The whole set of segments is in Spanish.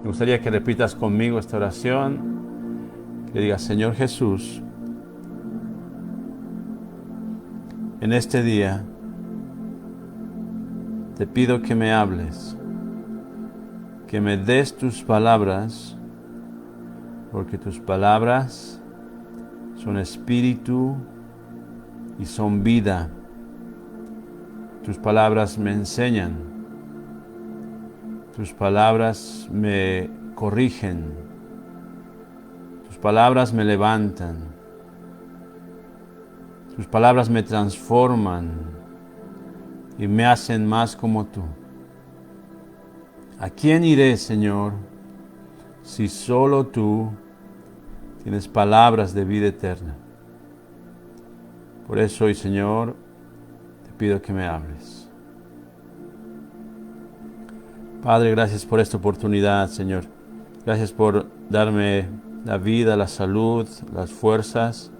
Me gustaría que repitas conmigo esta oración, que digas: Señor Jesús, en este día te pido que me hables, que me des tus palabras, porque tus palabras son espíritu y son vida. Tus palabras me enseñan, tus palabras me corrigen, tus palabras me levantan, tus palabras me transforman y me hacen más como tú. ¿A quién iré, Señor, si solo tú tienes palabras de vida eterna? Por eso hoy, Señor, te pido que me hables. Padre, gracias por esta oportunidad, Señor. Gracias por darme la vida, la salud, las fuerzas,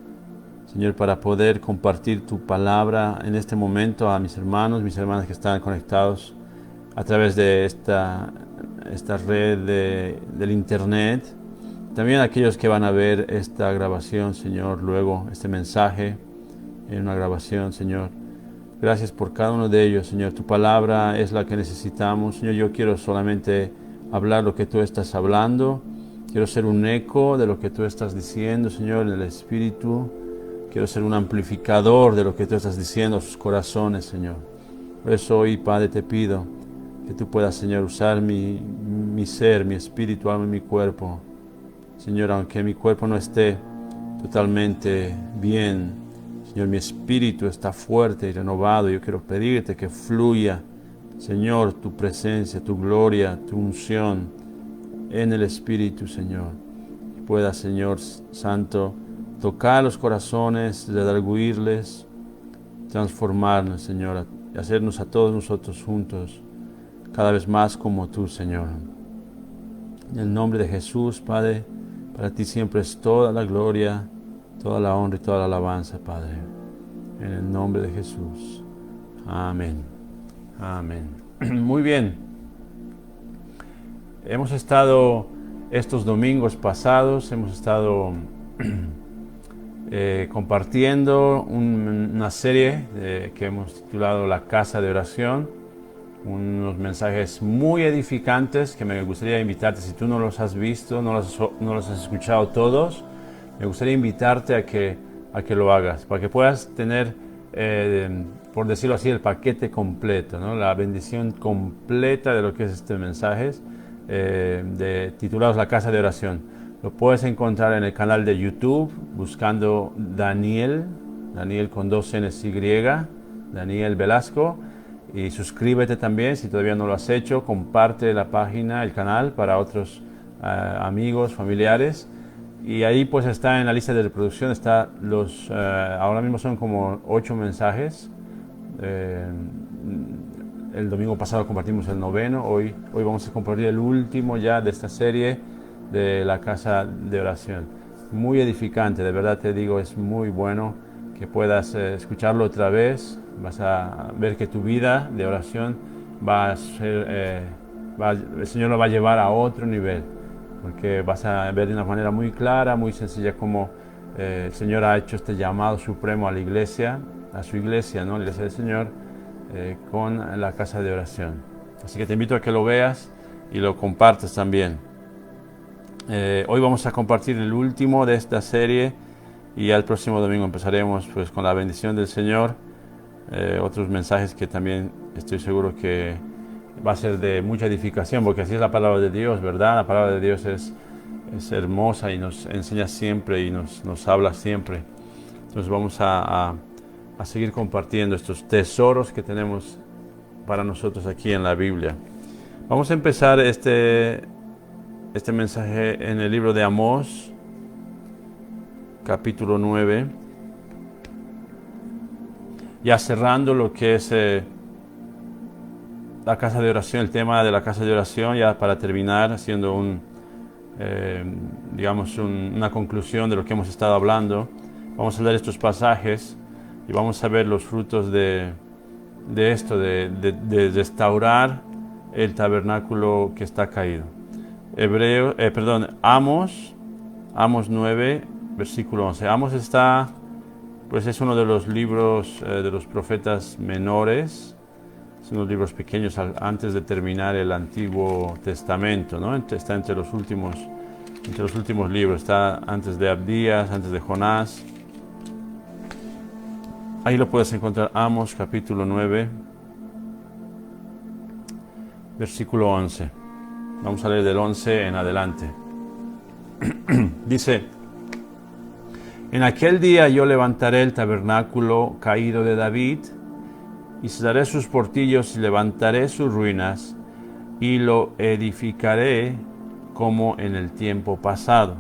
Señor, para poder compartir tu palabra en este momento a mis hermanos, mis hermanas que están conectados a través de esta red del internet. También aquellos que van a ver esta grabación, Señor, luego este mensaje en una grabación, Señor. Gracias por cada uno de ellos, Señor. Tu palabra es la que necesitamos. Señor, yo quiero solamente hablar lo que tú estás hablando. Quiero ser un eco de lo que tú estás diciendo, Señor, en el Espíritu. Quiero ser un amplificador de lo que tú estás diciendo a sus corazones, Señor. Por eso hoy, Padre, te pido que tú puedas, Señor, usar mi ser, mi espíritu, alma y mi cuerpo. Señor, aunque mi cuerpo no esté totalmente bien, Señor, mi espíritu está fuerte y renovado. Yo quiero pedirte que fluya, Señor, tu presencia, tu gloria, tu unción en el Espíritu, Señor. Y pueda, Señor Santo, tocar los corazones, redarguirles, transformarnos, Señor, y hacernos a todos nosotros juntos cada vez más como tú, Señor. En el nombre de Jesús, Padre, para ti siempre es toda la gloria, toda la honra y toda la alabanza, Padre. En el nombre de Jesús. Amén. Amén. Muy bien. Hemos estado estos domingos pasados, hemos estado compartiendo una serie que hemos titulado La Casa de Oración. Unos mensajes muy edificantes que me gustaría invitarte, si tú no los has visto, no los has escuchado todos, me gustaría invitarte a que lo hagas, para que puedas tener, por decirlo así, el paquete completo, ¿no? La bendición completa de lo que es este mensaje, titulados La Casa de Oración. Lo puedes encontrar en el canal de YouTube, buscando Daniel con 2 N's Y, Daniel Velasco. Y suscríbete también si todavía no lo has hecho, comparte la página, el canal para otros amigos, familiares. Y ahí pues está en la lista de reproducción, está ahora mismo son como 8 mensajes. El domingo pasado compartimos el 9º, hoy vamos a compartir el último ya de esta serie de la Casa de Oración. Muy edificante, de verdad te digo, es muy bueno que puedas escucharlo otra vez. Vas a ver que tu vida de oración va a ser, el Señor lo va a llevar a otro nivel, porque vas a ver de una manera muy clara, muy sencilla, cómo el Señor ha hecho este llamado supremo a la iglesia, a su iglesia, ¿no? La iglesia del Señor, con la casa de oración. Así que te invito a que lo veas y lo compartas también. Hoy vamos a compartir el último de esta serie y el próximo domingo empezaremos pues con la bendición del Señor. Otros mensajes que también estoy seguro que va a ser de mucha edificación, porque así es la palabra de Dios, ¿verdad? La palabra de Dios es hermosa y nos enseña siempre y nos habla siempre. Entonces vamos a seguir compartiendo estos tesoros que tenemos para nosotros aquí en la Biblia. Vamos a empezar este mensaje en el libro de Amós, capítulo 9. Ya cerrando lo que es la casa de oración, el tema de la casa de oración, ya para terminar, haciendo una conclusión de lo que hemos estado hablando. Vamos a leer estos pasajes y vamos a ver los frutos de esto, de restaurar el tabernáculo que está caído. Amos 9, versículo 11. Amos está, pues es uno de los libros de los profetas menores, son los libros pequeños antes de terminar el Antiguo Testamento, ¿no? Está entre los últimos libros, está antes de Abdías, antes de Jonás. Ahí lo puedes encontrar, Amos capítulo 9, versículo 11. Vamos a leer del 11 en adelante. Dice: En aquel día yo levantaré el tabernáculo caído de David, y cerraré sus portillos y levantaré sus ruinas, y lo edificaré como en el tiempo pasado.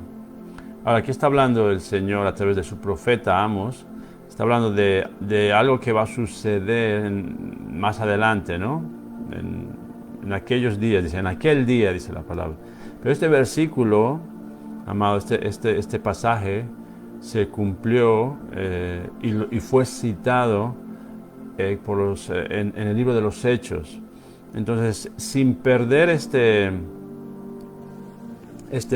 Ahora, aquí está hablando el Señor a través de su profeta Amos. Está hablando de algo que va a suceder más adelante, ¿no? En aquellos días, dice, en aquel día, dice la palabra. Pero este versículo, amado, este pasaje se cumplió y fue citado en el libro de los Hechos. Entonces, sin perder este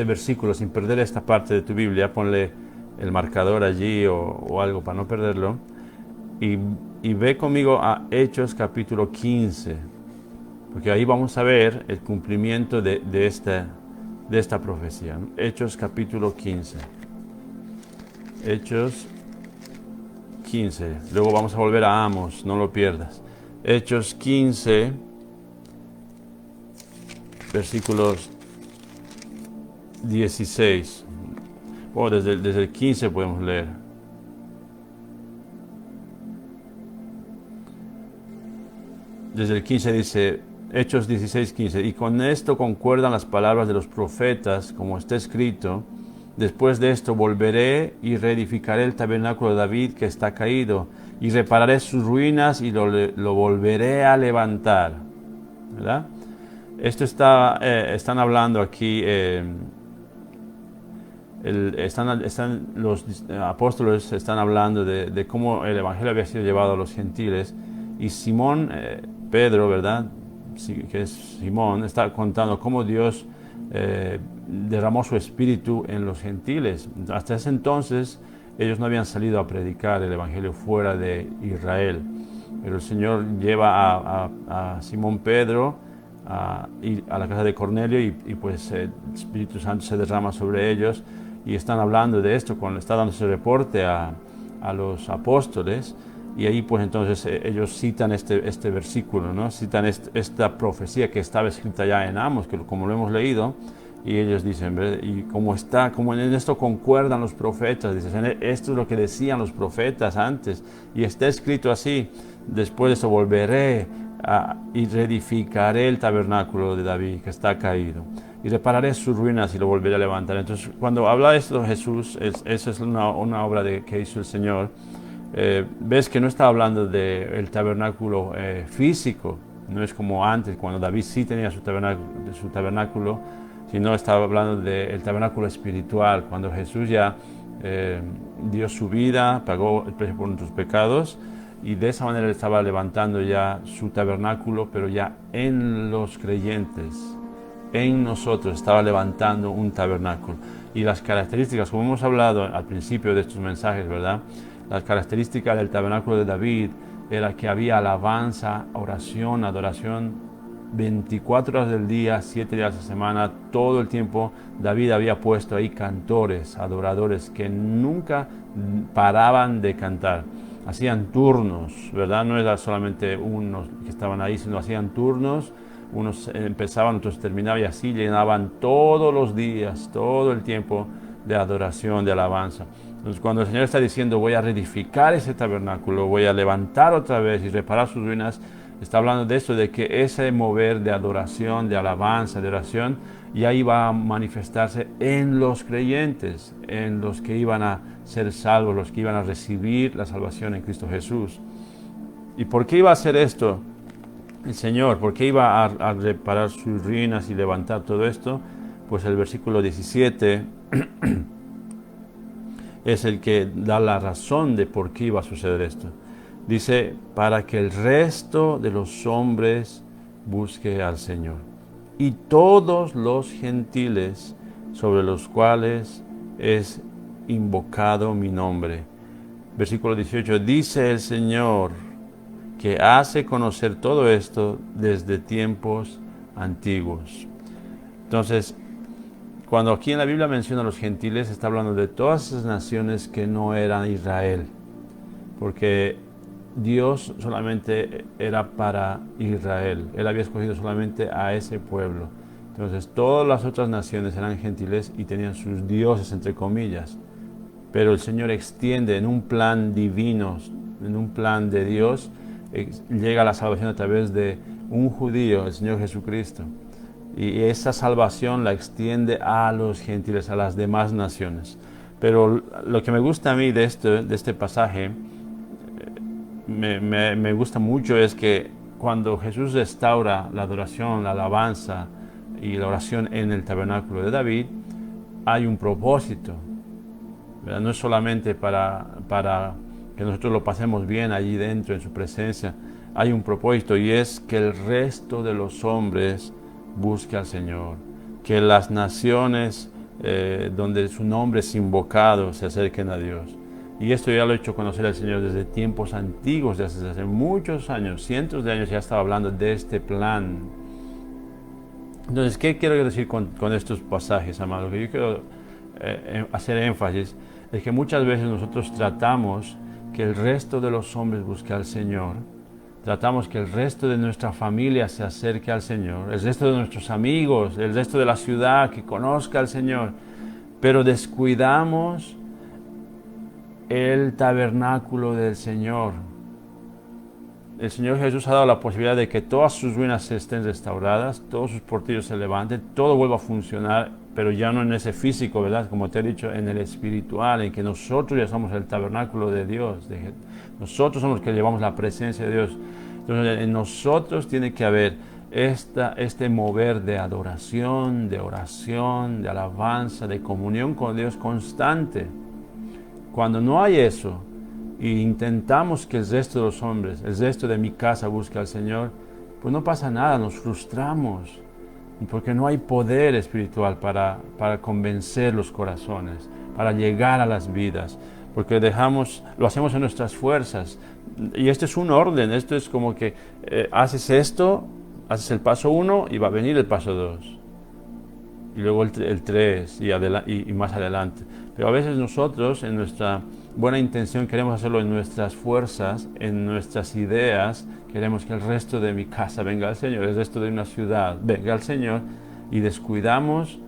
versículo, sin perder esta parte de tu Biblia, ponle el marcador allí o algo para no perderlo, y ve conmigo a Hechos capítulo 15, porque ahí vamos a ver el cumplimiento de esta profecía. Hechos capítulo 15. Hechos 15. Luego vamos a volver a Amos, no lo pierdas. Hechos 15, versículos 16. Desde el 15 podemos leer. Desde el 15 dice, Hechos 16, 15. Y con esto concuerdan las palabras de los profetas, como está escrito: Después de esto volveré y reedificaré el tabernáculo de David que está caído, y repararé sus ruinas y lo volveré a levantar. ¿Verdad? Esto están hablando aquí, los apóstoles están hablando de cómo el evangelio había sido llevado a los gentiles, y Simón, Pedro, ¿verdad? Que es Simón, está contando cómo Dios derramó su espíritu en los gentiles. Hasta ese entonces ellos no habían salido a predicar el evangelio fuera de Israel, pero el Señor lleva a Simón Pedro a la casa de Cornelio, y pues el Espíritu Santo se derrama sobre ellos, y están hablando de esto cuando está dando ese reporte a los apóstoles. Y ahí pues entonces ellos citan este versículo, ¿no? Citan esta profecía que estaba escrita ya en Amos, que como lo hemos leído, y ellos dicen, ¿verdad? Y como en esto concuerdan los profetas, dicen, esto es lo que decían los profetas antes, y está escrito así: después de eso volveré y reedificaré el tabernáculo de David que está caído, y repararé sus ruinas y lo volveré a levantar. Entonces, cuando habla esto Jesús, esa es una obra que hizo el Señor. Ves que no está hablando del tabernáculo físico, no es como antes, cuando David sí tenía su tabernáculo, sino estaba hablando del tabernáculo espiritual, cuando Jesús ya dio su vida, pagó el precio por nuestros pecados, y de esa manera él estaba levantando ya su tabernáculo, pero ya en los creyentes, en nosotros estaba levantando un tabernáculo. Y las características, como hemos hablado al principio de estos mensajes, ¿verdad? Las características del tabernáculo de David era que había alabanza, oración, adoración 24 horas del día, 7 días a la semana, todo el tiempo. David había puesto ahí cantores, adoradores que nunca paraban de cantar. Hacían turnos, ¿verdad? No era solamente unos que estaban ahí, sino hacían turnos. Unos empezaban, otros terminaban, y así llenaban todos los días, todo el tiempo de adoración, de alabanza. Entonces, cuando el Señor está diciendo, voy a reedificar ese tabernáculo, voy a levantar otra vez y reparar sus ruinas, está hablando de eso, de que ese mover de adoración, de alabanza, de oración, ya iba a manifestarse en los creyentes, en los que iban a ser salvos, los que iban a recibir la salvación en Cristo Jesús. ¿Y por qué iba a hacer esto el Señor? ¿Por qué iba a reparar sus ruinas y levantar todo esto? Pues el versículo 17 es el que da la razón de por qué iba a suceder esto. Dice, para que el resto de los hombres busque al Señor. y todos los gentiles sobre los cuales es invocado mi nombre. Versículo 18, dice el Señor, que hace conocer todo esto desde tiempos antiguos. Entonces, cuando aquí en la Biblia menciona a los gentiles, está hablando de todas esas naciones que no eran Israel, porque Dios solamente era para Israel. Él había escogido solamente a ese pueblo. Entonces, todas las otras naciones eran gentiles y tenían sus dioses, entre comillas. Pero el Señor extiende en un plan divino, en un plan de Dios, llega la salvación a través de un judío, el Señor Jesucristo. Y esa salvación la extiende a los gentiles, a las demás naciones. Pero lo que me gusta a mí de este pasaje, me gusta mucho, es que cuando Jesús restaura la adoración, la alabanza y la oración en el tabernáculo de David, hay un propósito, ¿verdad? No es solamente para que nosotros lo pasemos bien allí dentro en su presencia. Hay un propósito, y es que el resto de los hombres busque al Señor, que las naciones donde su nombre es invocado se acerquen a Dios. Y esto ya lo he hecho conocer al Señor desde tiempos antiguos, desde hace muchos años, cientos de años ya estaba hablando de este plan. Entonces, ¿qué quiero decir con estos pasajes, amados? Lo que yo quiero hacer énfasis es que muchas veces nosotros tratamos que el resto de los hombres busque al Señor, tratamos que el resto de nuestra familia se acerque al Señor, el resto de nuestros amigos, el resto de la ciudad que conozca al Señor, pero descuidamos el tabernáculo del Señor. El Señor Jesús ha dado la posibilidad de que todas sus ruinas estén restauradas, todos sus portillos se levanten, todo vuelva a funcionar, pero ya no en ese físico, ¿verdad? Como te he dicho, en el espiritual, en que nosotros ya somos el tabernáculo de Dios. Nosotros somos los que llevamos la presencia de Dios. Entonces, en nosotros tiene que haber este mover de adoración, de oración, de alabanza, de comunión con Dios constante. Cuando no hay eso, e intentamos que el resto de los hombres, el resto de mi casa busque al Señor, pues no pasa nada, nos frustramos, porque no hay poder espiritual para convencer los corazones, para llegar a las vidas, porque lo hacemos en nuestras fuerzas. Y este es un orden, esto es como que haces esto, haces el paso 1 y va a venir el paso 2. Y luego el 3 y más adelante. Pero a veces nosotros, en nuestra buena intención, queremos hacerlo en nuestras fuerzas, en nuestras ideas. Queremos que el resto de mi casa venga al Señor, el resto de una ciudad venga al Señor, y descuidamos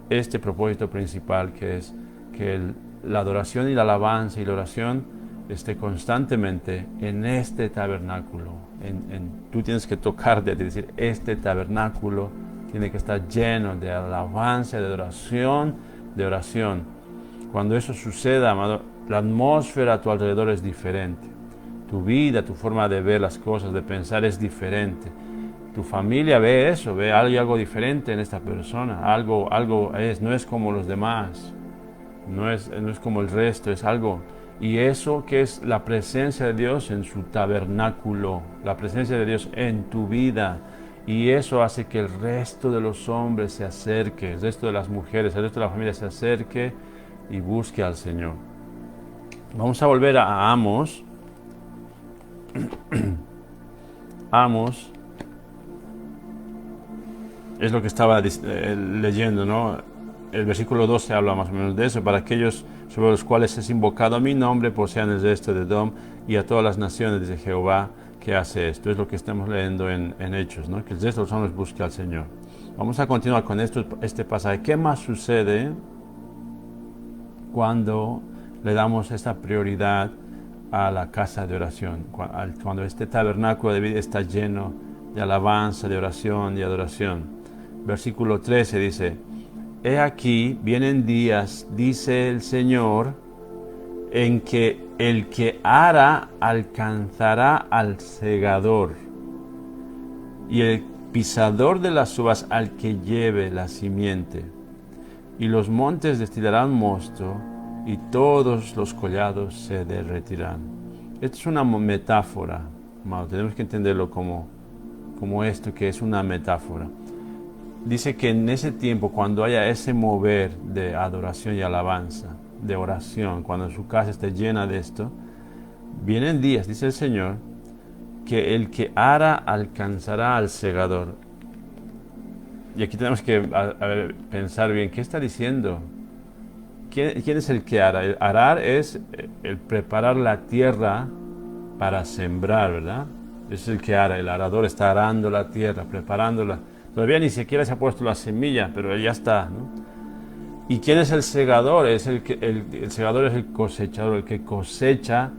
este propósito principal, que es que la adoración y la alabanza y la oración esté constantemente en este tabernáculo. Tú tienes que tocarte y decir, este tabernáculo tiene que estar lleno de alabanza, de adoración, de oración. Cuando eso suceda, amado, la atmósfera a tu alrededor es diferente. Tu vida, tu forma de ver las cosas, de pensar es diferente. Tu familia ve eso, ve algo diferente en esta persona. No es como los demás, no es como el resto, es algo. Y eso que es la presencia de Dios en su tabernáculo, la presencia de Dios en tu vida. Y eso hace que el resto de los hombres se acerque, el resto de las mujeres, el resto de la familia se acerque y busque al Señor. Vamos a volver a Amos. Amos es lo que estaba leyendo, ¿no? El versículo 12 habla más o menos de eso. Para aquellos sobre los cuales es invocado a mi nombre, posean el resto de Edom, y a todas las naciones, dice Jehová, que hace esto. Es lo que estamos leyendo en Hechos, ¿no? Que el resto de los hombres busque al Señor. Vamos a continuar con este pasaje. ¿Qué más sucede cuando le damos esta prioridad a la casa de oración? Cuando este tabernáculo de vida está lleno de alabanza, de oración y adoración. Versículo 13 dice: He aquí, vienen días, dice el Señor, en que el que ara alcanzará al segador, y el pisador de las uvas al que lleve la simiente. Y los montes destilarán mosto, y todos los collados se derretirán. Esto es una metáfora, hermano. Tenemos que entenderlo como esto, que es una metáfora. dice que en ese tiempo, cuando haya ese mover de adoración y alabanza, de oración, cuando su casa esté llena de esto, vienen días, dice el Señor, que el que ara alcanzará al segador. Y aquí tenemos que pensar bien, ¿qué está diciendo? ¿Quién es el que ara? El arar es el preparar la tierra para sembrar, ¿verdad? Es el que ara, el arador está arando la tierra, preparándola. Todavía ni siquiera se ha puesto la semilla, pero ya está, ¿no? ¿Y quién es el segador? El segador es el cosechador, el que cosecha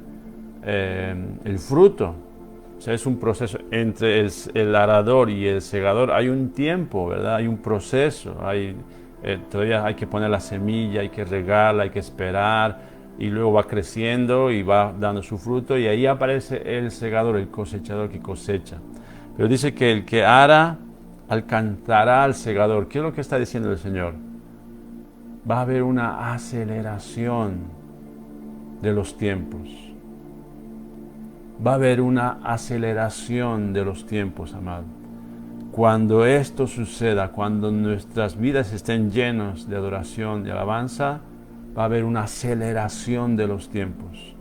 el fruto. O sea, es un proceso entre el arador y el segador. Hay un tiempo, ¿verdad? Hay un proceso. Todavía hay que poner la semilla, hay que regarla, hay que esperar. Y luego va creciendo y va dando su fruto. Y ahí aparece el segador, el cosechador que cosecha. Pero dice que el que ara alcanzará al segador. ¿Qué es lo que está diciendo el Señor? Va a haber una aceleración de los tiempos. Va a haber una aceleración de los tiempos, amado. Cuando esto suceda, cuando nuestras vidas estén llenas de adoración y alabanza, va a haber una aceleración de los tiempos.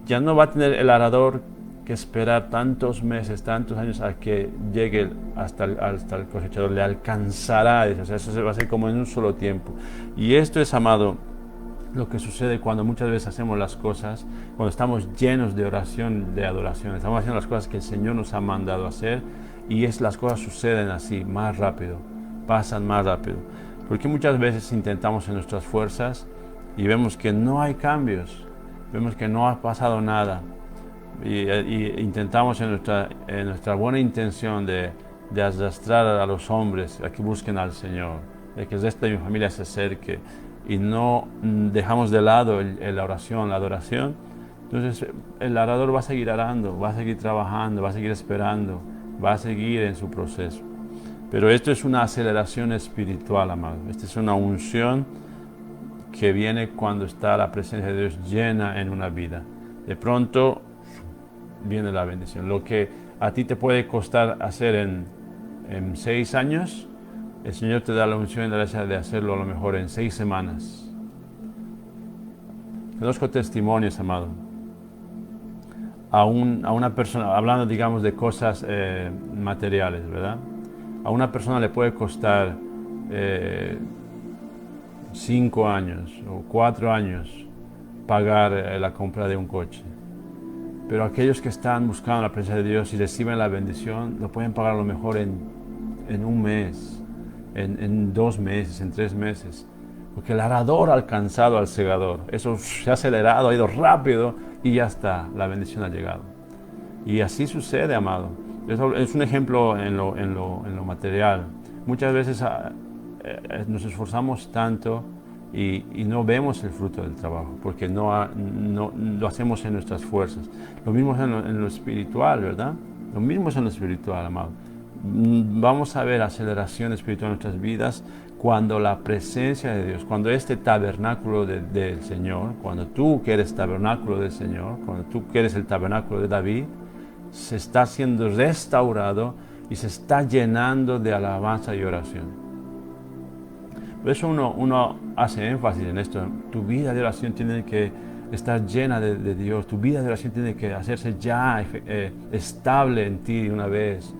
Ya no va a tener el arador que esperar tantos meses, tantos años a que llegue hasta el cosechador. Le alcanzará, o sea, eso va a ser como en un solo tiempo. Y esto es, amado, lo que sucede cuando muchas veces hacemos las cosas, cuando estamos llenos de oración, de adoración, estamos haciendo las cosas que el Señor nos ha mandado hacer, y las cosas suceden así, más rápido, pasan más rápido. Porque muchas veces intentamos en nuestras fuerzas y vemos que no hay cambios, vemos que no ha pasado nada, y intentamos en nuestra buena intención de arrastrar a los hombres a que busquen al Señor, de que el resto de mi familia se acerque, y no dejamos de lado la oración, la adoración. Entonces el arador va a seguir arando, va a seguir trabajando, va a seguir esperando, va a seguir en su proceso. Pero esto es una aceleración espiritual, amado. Esta es una unción que viene cuando está la presencia de Dios llena en una vida. De pronto viene la bendición. Lo que a ti te puede costar hacer en 6 años, el Señor te da la unción y la gracia de hacerlo a lo mejor en 6 semanas. Conozco testimonios, amado. A una persona, hablando digamos de cosas materiales, ¿verdad? A una persona le puede costar 5 años o 4 años pagar la compra de un coche. Pero aquellos que están buscando la presencia de Dios y reciben la bendición, lo pueden pagar a lo mejor en un mes. En 2 meses, en 3 meses, porque el arador ha alcanzado al segador. Eso se ha acelerado, ha ido rápido y ya está, la bendición ha llegado. Y así sucede, amado. Eso es un ejemplo en lo material. Muchas veces nos esforzamos tanto y no vemos el fruto del trabajo, porque no lo hacemos en nuestras fuerzas. Lo mismo es en lo espiritual, ¿verdad? Lo mismo es en lo espiritual, amado. Vamos a ver aceleración espiritual en nuestras vidas cuando la presencia de Dios, cuando este tabernáculo del Señor, cuando tú que eres tabernáculo del Señor, cuando tú que eres el tabernáculo de David, se está siendo restaurado y se está llenando de alabanza y oración. Por eso uno hace énfasis en esto. Tu vida de oración tiene que estar llena de Dios. Tu vida de oración tiene que hacerse ya estable en ti de una vez.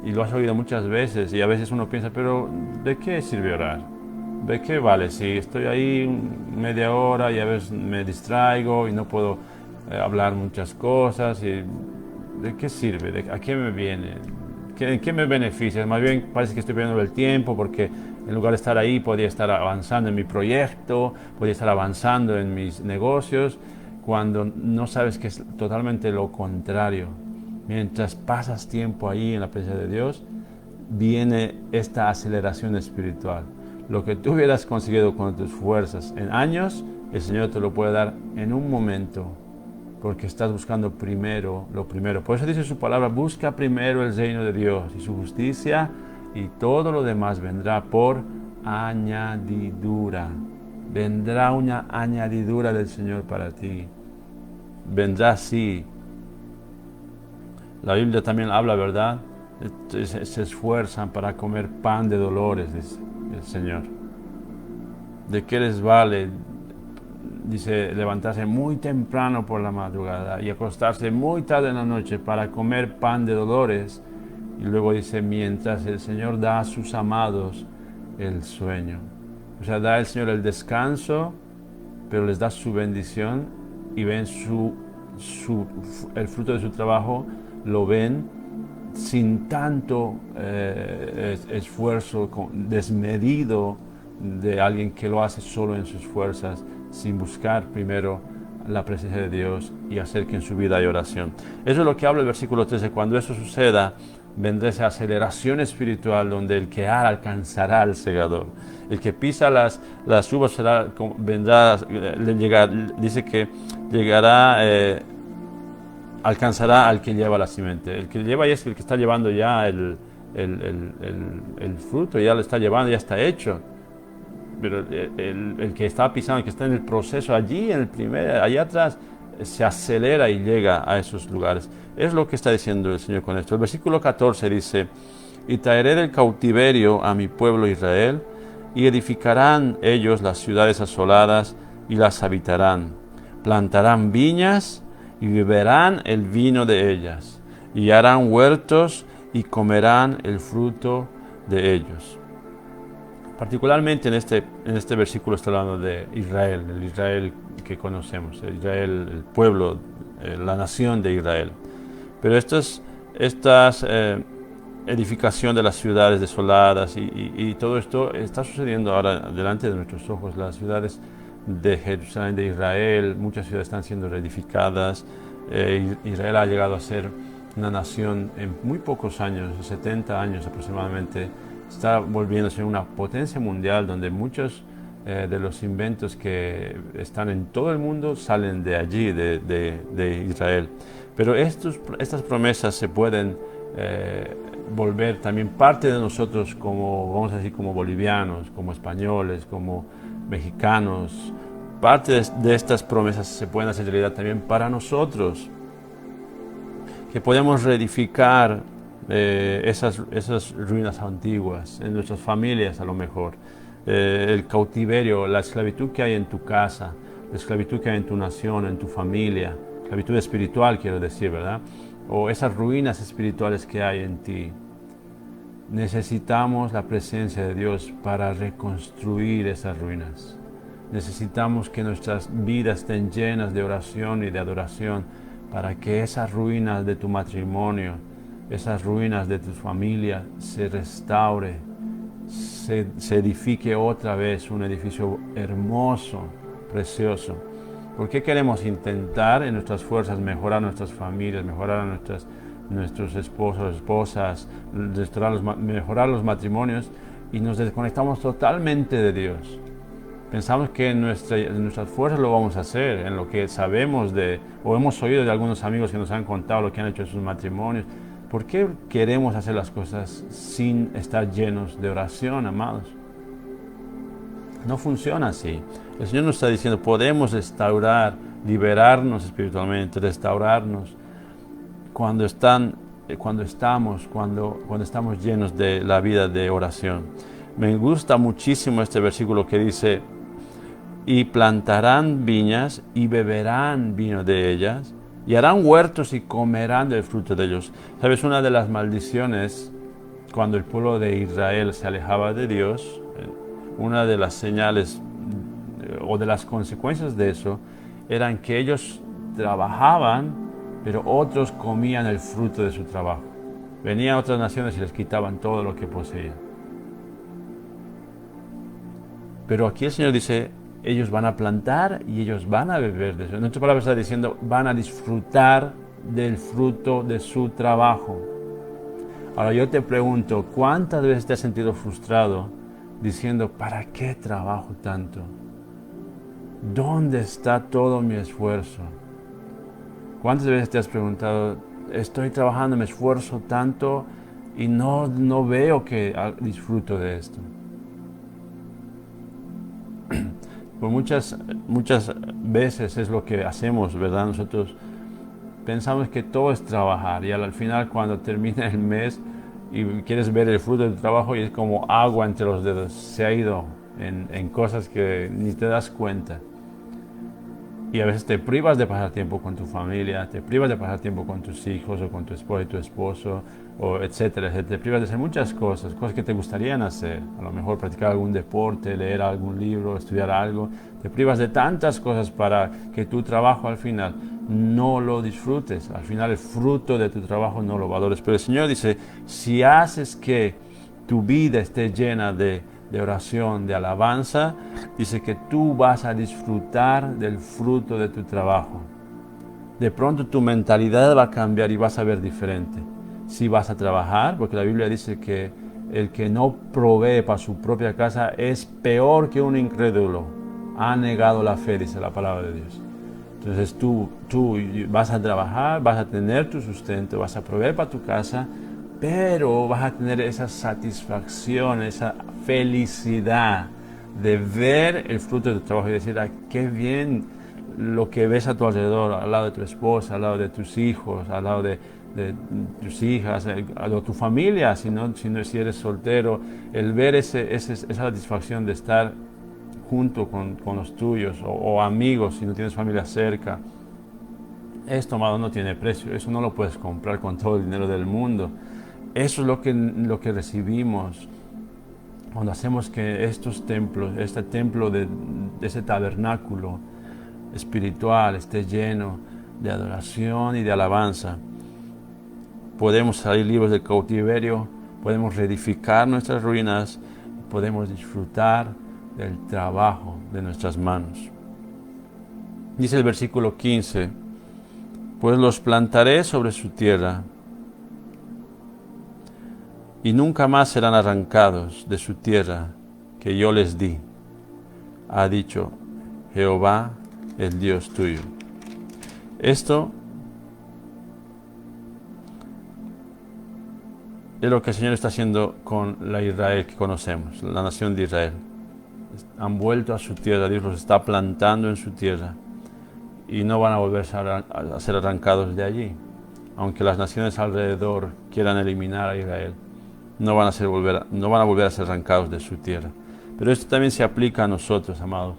Y lo has oído muchas veces y a veces uno piensa, pero ¿de qué sirve orar? ¿De qué vale? Si estoy ahí media hora y a veces me distraigo y no puedo hablar muchas cosas, y ¿de qué sirve? ¿A qué me viene? ¿En qué me beneficia? Más bien parece que estoy perdiendo el tiempo, porque en lugar de estar ahí podría estar avanzando en mi proyecto, podría estar avanzando en mis negocios, cuando no sabes que es totalmente lo contrario. Mientras pasas tiempo ahí en la presencia de Dios, viene esta aceleración espiritual. Lo que tú hubieras conseguido con tus fuerzas en años, el Señor te lo puede dar en un momento, porque estás buscando primero lo primero. Por eso dice su palabra: busca primero el reino de Dios y su justicia, y todo lo demás vendrá por añadidura. Vendrá una añadidura del Señor para ti. Vendrá así. La Biblia también habla, ¿verdad?, se esfuerzan para comer pan de dolores, dice el Señor. ¿De qué les vale, dice, levantarse muy temprano por la madrugada y acostarse muy tarde en la noche para comer pan de dolores? Y luego dice, mientras el Señor da a sus amados el sueño. O sea, da el Señor el descanso, pero les da su bendición y ven el fruto de su trabajo, lo ven sin tanto esfuerzo desmedido de alguien que lo hace solo en sus fuerzas, sin buscar primero la presencia de Dios y hacer que en su vida haya oración. Eso es lo que habla el versículo 13. Cuando eso suceda, vendrá esa aceleración espiritual donde el que ara alcanzará al segador. El que pisa las uvas dice que llegará, alcanzará al que lleva la simiente. El que lleva es el que está llevando ya el fruto, ya lo está llevando, ya está hecho. Pero el que está pisando, el que está en el proceso allí, allá atrás, se acelera y llega a esos lugares. Es lo que está diciendo el Señor con esto. El versículo 14 dice, y traeré del cautiverio a mi pueblo Israel, y edificarán ellos las ciudades asoladas y las habitarán. Plantarán viñas y beberán el vino de ellas, y harán huertos y comerán el fruto de ellos. Particularmente en este versículo está hablando de Israel, el Israel que conocemos, el Israel, el pueblo, la nación de Israel. Pero estas edificación de las ciudades desoladas y todo esto está sucediendo ahora delante de nuestros ojos. Las ciudades de Jerusalén, de Israel, muchas ciudades están siendo reedificadas. Israel ha llegado a ser una nación en muy pocos años, 70 años aproximadamente. Está volviéndose una potencia mundial donde muchos de los inventos que están en todo el mundo salen de allí, de Israel. Pero estas promesas se pueden volver también parte de nosotros como, vamos a decir, como bolivianos, como españoles, como mexicanos. Parte de estas promesas se pueden hacer realidad también para nosotros, que podemos reedificar esas ruinas antiguas en nuestras familias, a lo mejor. El cautiverio, la esclavitud que hay en tu casa, la esclavitud que hay en tu nación, en tu familia, esclavitud espiritual quiero decir, ¿verdad? O esas ruinas espirituales que hay en ti. Necesitamos la presencia de Dios para reconstruir esas ruinas. Necesitamos que nuestras vidas estén llenas de oración y de adoración para que esas ruinas de tu matrimonio, esas ruinas de tu familia se restaure, se edifique otra vez un edificio hermoso, precioso. ¿Por qué queremos intentar en nuestras fuerzas mejorar nuestras familias, mejorar a nuestros esposos, esposas, mejorar los matrimonios y nos desconectamos totalmente de Dios? Pensamos que en nuestras fuerzas lo vamos a hacer, en lo que sabemos o hemos oído de algunos amigos que nos han contado lo que han hecho en sus matrimonios. ¿Por qué queremos hacer las cosas sin estar llenos de oración, amados? No funciona así. El Señor nos está diciendo, podemos restaurar, liberarnos espiritualmente, restaurarnos cuando estamos llenos de la vida de oración. Me gusta muchísimo este versículo que dice, y plantarán viñas y beberán vino de ellas, y harán huertos y comerán del fruto de ellos. ¿Sabes? Una de las maldiciones cuando el pueblo de Israel se alejaba de Dios, una de las señales o de las consecuencias de eso eran que ellos trabajaban, pero otros comían el fruto de su trabajo. Venían otras naciones y les quitaban todo lo que poseían. Pero aquí el Señor dice, ellos van a plantar y ellos van a beber de eso. En otras palabras está diciendo, van a disfrutar del fruto de su trabajo. Ahora yo te pregunto, ¿cuántas veces te has sentido frustrado diciendo, ¿para qué trabajo tanto? ¿Dónde está todo mi esfuerzo? ¿Cuántas veces te has preguntado, estoy trabajando, me esfuerzo tanto y no veo que disfruto de esto? Por muchas veces es lo que hacemos, ¿verdad? Nosotros pensamos que todo es trabajar y al final cuando termina el mes y quieres ver el fruto de tu trabajo y es como agua entre los dedos. Se ha ido en cosas que ni te das cuenta. Y a veces te privas de pasar tiempo con tu familia, te privas de pasar tiempo con tus hijos o con tu esposa y tu esposo, o etcétera, etcétera. Te privas de hacer muchas cosas, cosas que te gustarían hacer. A lo mejor practicar algún deporte, leer algún libro, estudiar algo. Te privas de tantas cosas para que tu trabajo al final no lo disfrutes. Al final el fruto de tu trabajo no lo valores. Pero el Señor dice, si haces que tu vida esté llena de oración, de alabanza, dice que tú vas a disfrutar del fruto de tu trabajo. De pronto tu mentalidad va a cambiar y vas a ver diferente. Si vas a trabajar, porque la Biblia dice que el que no provee para su propia casa es peor que un incrédulo. Ha negado la fe, dice la palabra de Dios. Entonces tú vas a trabajar, vas a tener tu sustento, vas a proveer para tu casa, pero vas a tener esa satisfacción, esa felicidad de ver el fruto de tu trabajo y decir, ah, qué bien lo que ves a tu alrededor, al lado de tu esposa, al lado de tus hijos, al lado de tus hijas, a tu familia, si eres soltero, el ver esa satisfacción de estar junto con los tuyos o amigos si no tienes familia cerca. Esto, amado, no tiene precio, eso no lo puedes comprar con todo el dinero del mundo. Eso es lo que recibimos cuando hacemos que estos templos, este templo de ese tabernáculo espiritual esté lleno de adoración y de alabanza. Podemos salir libres del cautiverio, podemos reedificar nuestras ruinas, podemos disfrutar del trabajo de nuestras manos. Dice el versículo 15, pues los plantaré sobre su tierra y nunca más serán arrancados de su tierra que yo les di, ha dicho Jehová, el Dios tuyo. Esto es lo que el Señor está haciendo con la Israel que conocemos, la nación de Israel. Han vuelto a su tierra, Dios los está plantando en su tierra y no van a volver a ser arrancados de allí. Aunque las naciones alrededor quieran eliminar a Israel, no van a volver a ser arrancados de su tierra. Pero esto también se aplica a nosotros, amados,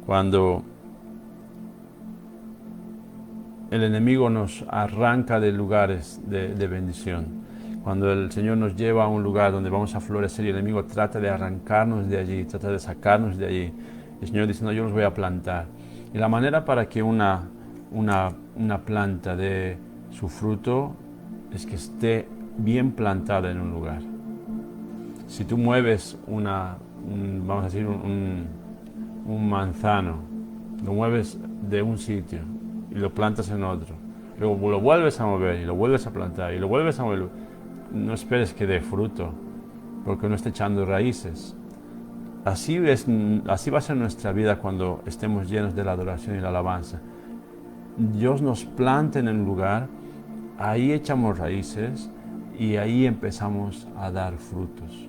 cuando el enemigo nos arranca de lugares de bendición. Cuando el Señor nos lleva a un lugar donde vamos a florecer y el enemigo trata de arrancarnos de allí, trata de sacarnos de allí, el Señor dice, no, yo los voy a plantar. Y la manera para que una planta dé su fruto es que esté bien plantada en un lugar. Si tú mueves vamos a decir, un manzano, lo mueves de un sitio y lo plantas en otro, luego lo vuelves a mover y lo vuelves a plantar y lo vuelves a mover, no esperes que dé fruto, porque no está echando raíces. Así va a ser nuestra vida cuando estemos llenos de la adoración y la alabanza. Dios nos planta en un lugar, ahí echamos raíces y ahí empezamos a dar frutos.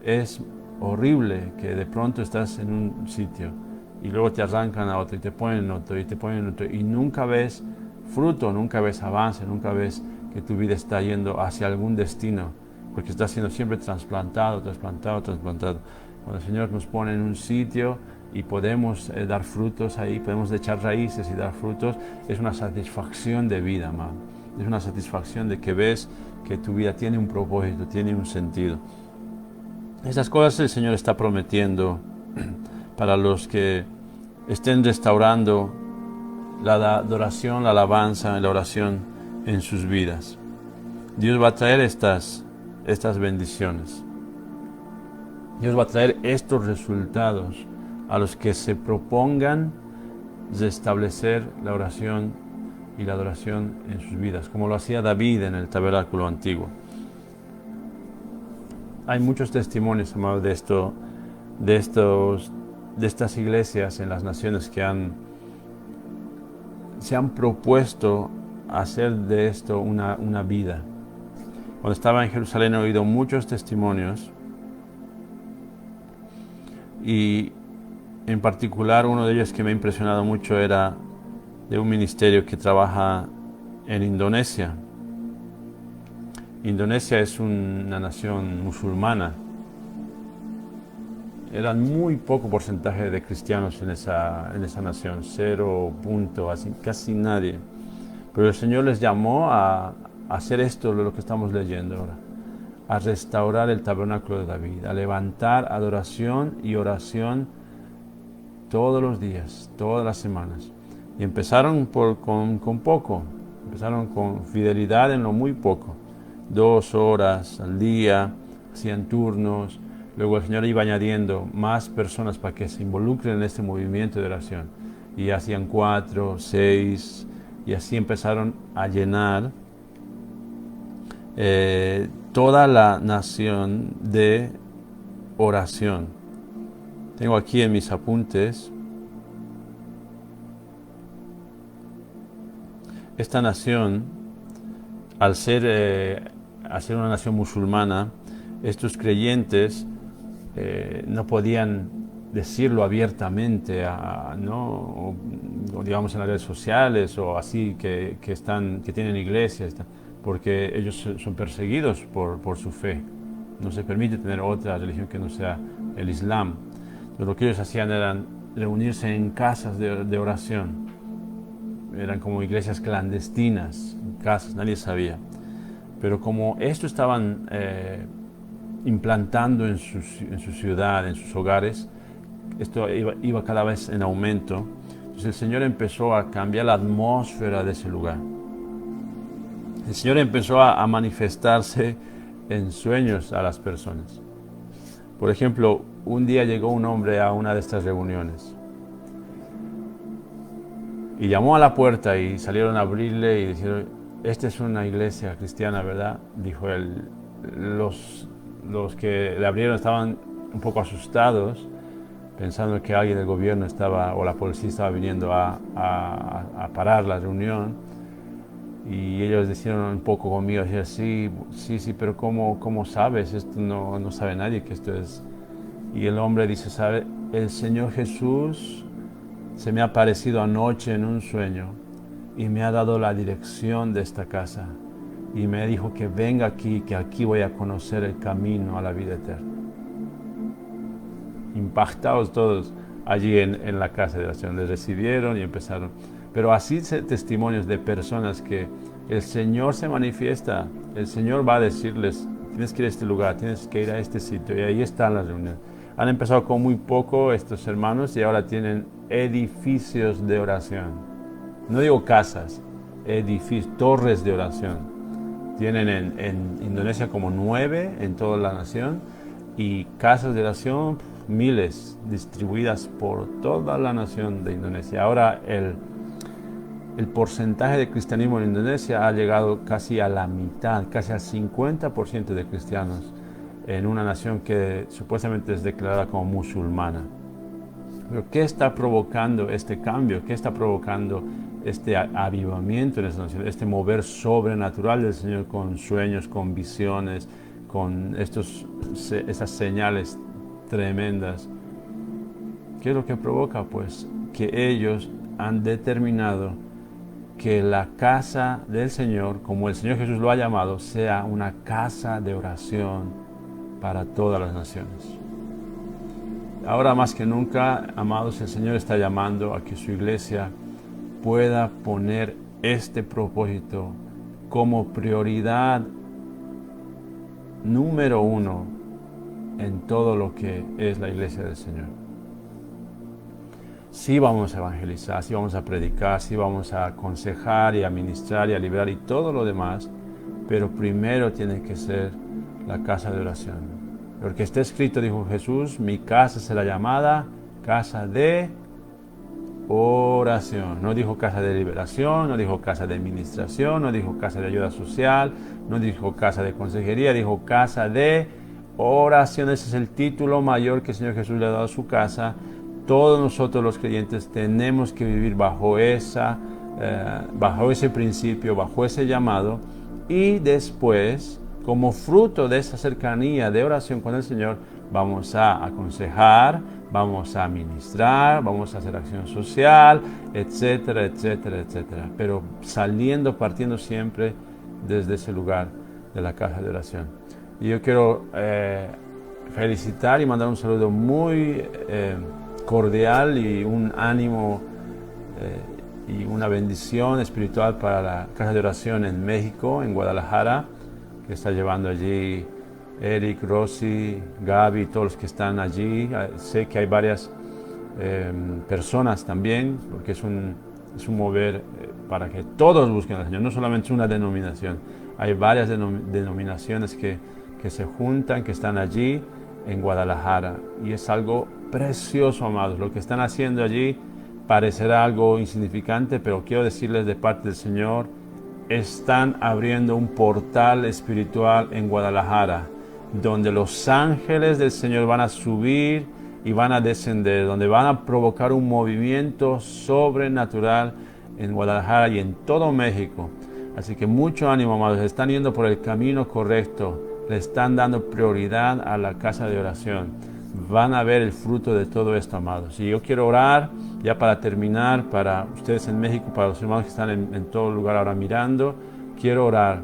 Es horrible que de pronto estás en un sitio y luego te arrancan a otro y te ponen en otro y te ponen en otro y nunca ves fruto, nunca ves avance, nunca ves que tu vida está yendo hacia algún destino, porque está siendo siempre trasplantado. Cuando el Señor nos pone en un sitio y podemos dar frutos ahí, podemos echar raíces y dar frutos, es una satisfacción de vida, amado. Es una satisfacción de que ves que tu vida tiene un propósito, tiene un sentido. Esas cosas el Señor está prometiendo para los que estén restaurando la adoración, la alabanza, la oración en sus vidas. Dios va a traer estas bendiciones. Dios va a traer estos resultados a los que se propongan restablecer la oración y la adoración en sus vidas, como lo hacía David en el tabernáculo antiguo. Hay muchos testimonios, amados, de estas iglesias en las naciones que se han propuesto hacer de esto una vida. Cuando estaba en Jerusalén he oído muchos testimonios y en particular uno de ellos que me ha impresionado mucho era de un ministerio que trabaja en Indonesia. Indonesia es una nación musulmana. Eran muy poco porcentaje de cristianos en esa nación, 0 así, casi nadie. Pero el Señor les llamó a hacer esto, lo que estamos leyendo ahora, a restaurar el tabernáculo de David, a levantar adoración y oración todos los días, todas las semanas. Y empezaron con poco, empezaron con fidelidad en lo muy poco, 2 horas al día, hacían turnos. Luego el Señor iba añadiendo más personas para que se involucren en este movimiento de oración. Y hacían 4, 6, y así empezaron a llenar toda la nación de oración. Tengo aquí en mis apuntes, esta nación, al ser una nación musulmana, estos creyentes no podían decirlo abiertamente, ¿no? O digamos en las redes sociales o así, que tienen iglesias, porque ellos son perseguidos por su fe. No se permite tener otra religión que no sea el Islam. Entonces, lo que ellos hacían eran reunirse en casas de oración. Eran como iglesias clandestinas, en casas, nadie sabía. Pero como esto estaban implantando en su ciudad, en sus hogares, esto iba cada vez en aumento. Entonces el Señor empezó a cambiar la atmósfera de ese lugar. El Señor empezó a manifestarse en sueños a las personas. Por ejemplo, un día llegó un hombre a una de estas reuniones y llamó a la puerta y salieron a abrirle y dijeron: esta es una iglesia cristiana, ¿verdad? Dijo él. Los que le abrieron estaban un poco asustados, pensando que alguien del gobierno o la policía estaba viniendo a parar la reunión. Y ellos decían un poco conmigo, decían: sí, pero ¿cómo sabes? Esto no sabe nadie que esto es. Y el hombre dice: ¿sabe? El Señor Jesús se me ha aparecido anoche en un sueño y me ha dado la dirección de esta casa. Y me dijo que venga aquí, que aquí voy a conocer el camino a la vida eterna. Impactados todos allí en la casa de oración. Les recibieron y empezaron. Pero así testimonios de personas que el Señor se manifiesta. El Señor va a decirles: tienes que ir a este lugar, tienes que ir a este sitio. Y ahí están las reuniones. Han empezado con muy poco estos hermanos y ahora tienen edificios de oración. No digo casas, edificios, torres de oración. Tienen en Indonesia como 9 en toda la nación y casas de oración miles distribuidas por toda la nación de Indonesia. Ahora el porcentaje de cristianismo en Indonesia ha llegado casi a la mitad, casi al 50% de cristianos en una nación que supuestamente es declarada como musulmana. Pero ¿qué está provocando este cambio? ¿Qué está provocando este avivamiento en esta nación? Este mover sobrenatural del Señor con sueños, con visiones, con esas señales tremendas. ¿Qué es lo que provoca? Pues que ellos han determinado que la casa del Señor, como el Señor Jesús lo ha llamado, sea una casa de oración para todas las naciones. Ahora más que nunca, amados, el Señor está llamando a que su iglesia pueda poner este propósito como prioridad número 1 en todo lo que es la iglesia del Señor. Sí vamos a evangelizar, sí vamos a predicar, sí vamos a aconsejar y a ministrar y a liberar y todo lo demás, pero primero tiene que ser la casa de oración. Porque está escrito, dijo Jesús: mi casa será llamada casa de oración. No dijo casa de liberación, no dijo casa de administración, no dijo casa de ayuda social, no dijo casa de consejería, dijo casa de oración. Ese es el título mayor que el Señor Jesús le ha dado a su casa. Todos nosotros los creyentes tenemos que vivir bajo ese principio, bajo ese llamado, y después, como fruto de esa cercanía de oración con el Señor, vamos a aconsejar, vamos a ministrar, vamos a hacer acción social, etcétera, etcétera, etcétera. Pero partiendo siempre desde ese lugar de la casa de oración. Y yo quiero felicitar y mandar un saludo muy cordial y un ánimo y una bendición espiritual para la casa de oración en México, en Guadalajara, que está llevando allí Eric, Rosy, Gaby, todos los que están allí. Sé que hay varias personas también, porque es un mover para que todos busquen al Señor, no solamente una denominación. Hay varias denominaciones que se juntan, que están allí en Guadalajara, y es algo precioso, amados. Lo que están haciendo allí parecerá algo insignificante, pero quiero decirles de parte del Señor, están abriendo un portal espiritual en Guadalajara, donde los ángeles del Señor van a subir y van a descender, donde van a provocar un movimiento sobrenatural en Guadalajara y en todo México. Así que mucho ánimo, amados. Están yendo por el camino correcto. Le están dando prioridad a la casa de oración. Van a ver el fruto de todo esto, amados. Y yo quiero orar, ya para terminar, para ustedes en México, para los hermanos que están en todo lugar ahora mirando. Quiero orar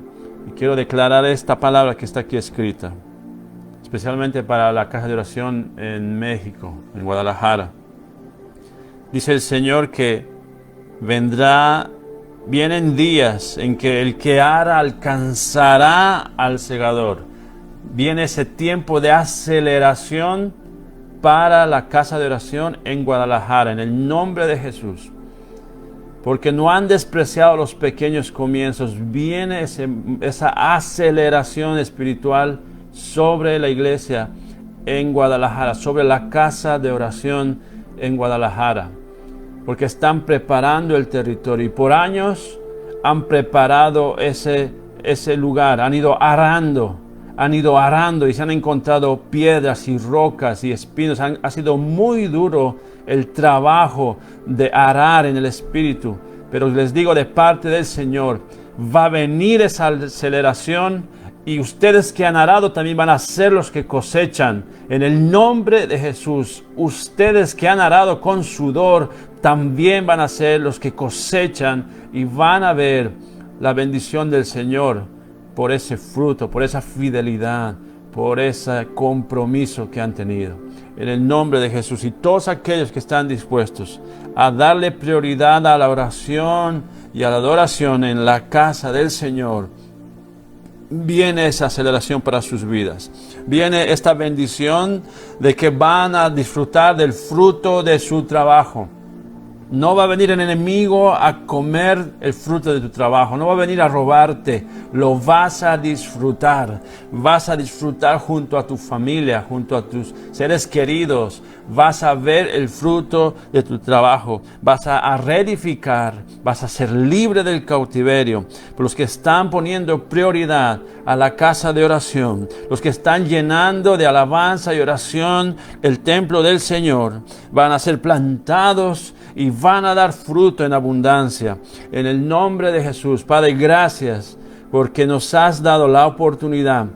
y quiero declarar esta palabra que está aquí escrita, especialmente para la casa de oración en México, en Guadalajara. Dice el Señor que vienen días en que el que ara alcanzará al segador. Viene ese tiempo de aceleración para la casa de oración en Guadalajara, en el nombre de Jesús. Porque no han despreciado los pequeños comienzos. Viene esa aceleración espiritual sobre la iglesia en Guadalajara, sobre la casa de oración en Guadalajara. Porque están preparando el territorio y por años han preparado ese lugar, han ido arando y se han encontrado piedras y rocas y espinos. Ha sido muy duro el trabajo de arar en el Espíritu, pero les digo de parte del Señor, va a venir esa aceleración y ustedes que han arado también van a ser los que cosechan. En el nombre de Jesús, ustedes que han arado con sudor también van a ser los que cosechan y van a ver la bendición del Señor por ese fruto, por esa fidelidad, por ese compromiso que han tenido. En el nombre de Jesús, y todos aquellos que están dispuestos a darle prioridad a la oración y a la adoración en la casa del Señor, viene esa aceleración para sus vidas. Viene esta bendición de que van a disfrutar del fruto de su trabajo. No va a venir el enemigo a comer el fruto de tu trabajo. No va a venir a robarte. Lo vas a disfrutar. Vas a disfrutar junto a tu familia, junto a tus seres queridos. Vas a ver el fruto de tu trabajo. Vas a reedificar. Vas a ser libre del cautiverio. Por los que están poniendo prioridad a la casa de oración, los que están llenando de alabanza y oración el templo del Señor, van a ser plantados y van a dar fruto en abundancia. En el nombre de Jesús, Padre, gracias porque nos has dado la oportunidad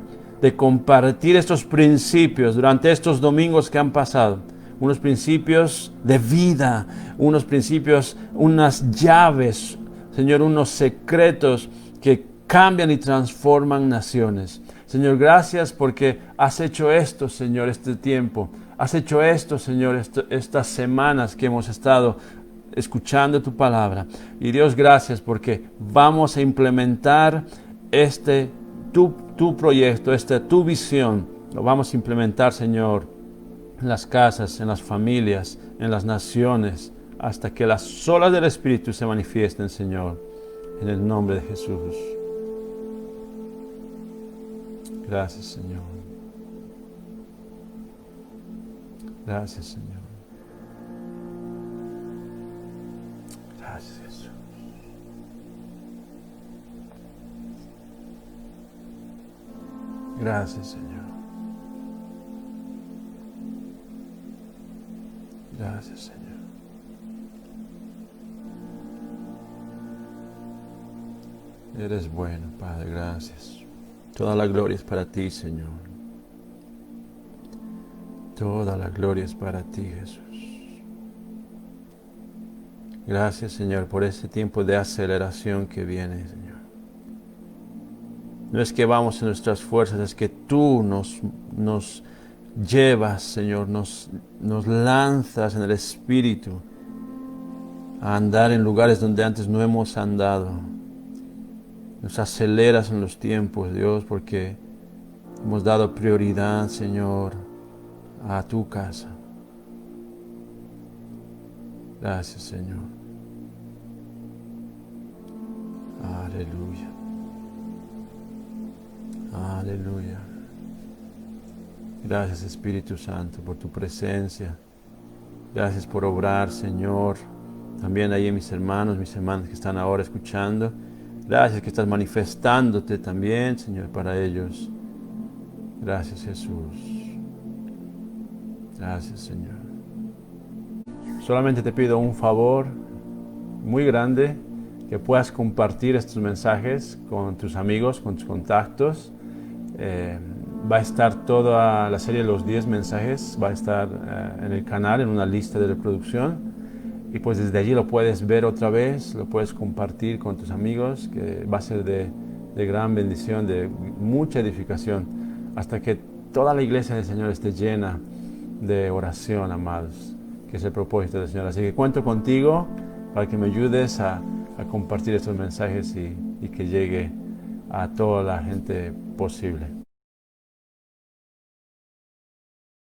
de compartir estos principios durante estos domingos que han pasado. Unos principios de vida, unos principios, unas llaves, Señor, unos secretos que cambian y transforman naciones. Señor, gracias porque has hecho esto, Señor, este tiempo. Has hecho esto, Señor, estas semanas que hemos estado escuchando tu palabra. Y Dios, gracias porque vamos a implementar tu proyecto, tu visión. Lo vamos a implementar, Señor, en las casas, en las familias, en las naciones, hasta que las olas del Espíritu se manifiesten, Señor, en el nombre de Jesús. Gracias, Señor. Gracias, Señor. Gracias, Jesús. Gracias, Señor. Gracias, Señor. Eres bueno, Padre, gracias. Toda la gloria es para ti, Señor. Toda la gloria es para ti, Jesús. Gracias, Señor, por ese tiempo de aceleración que viene, Señor. No es que vamos en nuestras fuerzas, es que tú nos llevas, Señor, nos lanzas en el Espíritu a andar en lugares donde antes no hemos andado. Nos aceleras en los tiempos, Dios, porque hemos dado prioridad, Señor, a tu casa. Gracias, Señor. Aleluya. Aleluya. Gracias, Espíritu Santo, por tu presencia. Gracias por obrar, Señor. También ahí mis hermanas que están ahora escuchando. Gracias que estás manifestándote también, Señor, para ellos. Gracias, Jesús. Gracias, Señor. Solamente te pido un favor muy grande, que puedas compartir estos mensajes con tus amigos, con tus contactos. Va a estar toda la serie de los 10 mensajes, va a estar en el canal, en una lista de reproducción. Y pues desde allí lo puedes ver otra vez, lo puedes compartir con tus amigos, que va a ser de gran bendición, de mucha edificación, hasta que toda la iglesia del Señor esté llena de oración, amados, que es el propósito del Señor. Así que cuento contigo para que me ayudes a compartir estos mensajes y que llegue a toda la gente posible.